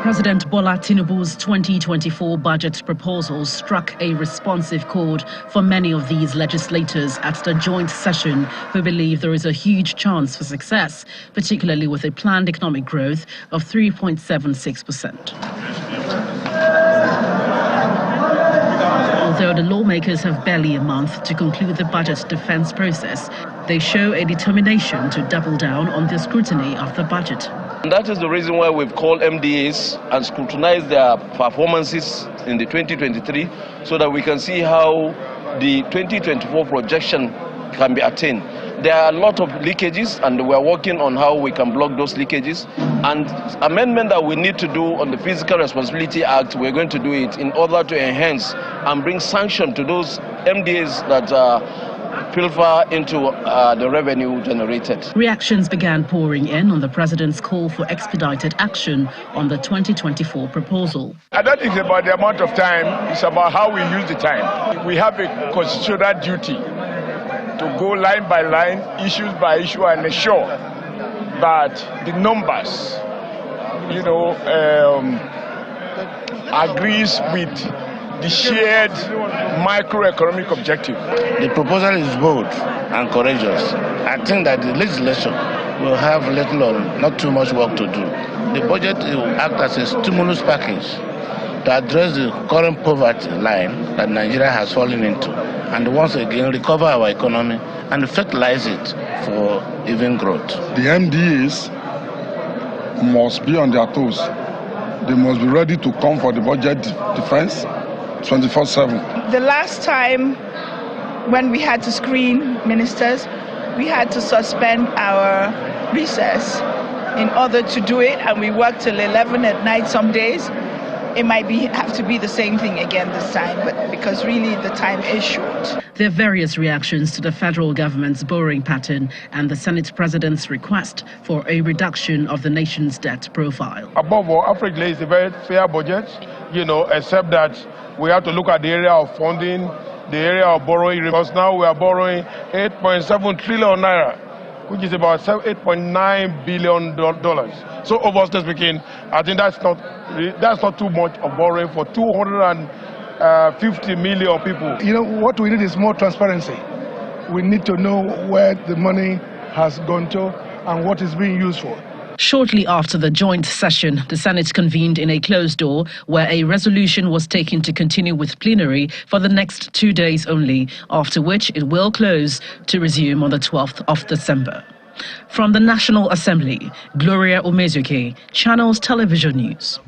President Bola Tinubu's 2024 budget proposal struck a responsive chord for many of these legislators at the joint session, who believe there is a huge chance for success, particularly with a planned economic growth of 3.76%. Although the lawmakers have barely a month to conclude the budget defense process, they show a determination to double down on the scrutiny of the budget. And that is the reason why we've called MDAs and scrutinized their performances in the 2023 so that we can see how the 2024 projection can be attained. There are a lot of leakages, and we're working on how we can block those leakages. And amendment that we need to do on the Fiscal Responsibility Act, we're going to do it in order to enhance and bring sanction to those MDAs that pilfer into the revenue generated. Reactions began pouring in on the president's call for expedited action on the 2024 proposal. I don't think it's about the amount of time, it's about how we use the time. We have a constitutional duty to go line by line, issues by issue, and ensure that the numbers, agrees with the shared microeconomic objective. The proposal is bold and courageous. I think that the legislature will have little or not too much work to do. The budget will act as a stimulus package to address the current poverty line that Nigeria has fallen into, and once again recover our economy and fertilize it for even growth. The MDAs must be on their toes. They must be ready to come for the budget defense 24/7. The last time when we had to screen ministers, we had to suspend our recess in order to do it, and we worked till 11 at night some days. It might have to be the same thing again this time, but because really the time is short. There are various reactions to the federal government's borrowing pattern and the Senate president's request for a reduction of the nation's debt profile. Above all, Africa is a very fair budget, except that we have to look at the area of funding, the area of borrowing, because now we are borrowing 8.7 trillion naira, which is about $8.9 billion. So obviously speaking, I think that's not too much of borrowing for 250 million people. What we need is more transparency. We need to know where the money has gone to and what is being used for. Shortly after the joint session, the Senate convened in a closed door where a resolution was taken to continue with plenary for the next 2 days only, after which it will close to resume on the 12th of December. From the National Assembly, Gloria Omezuke, Channels Television News.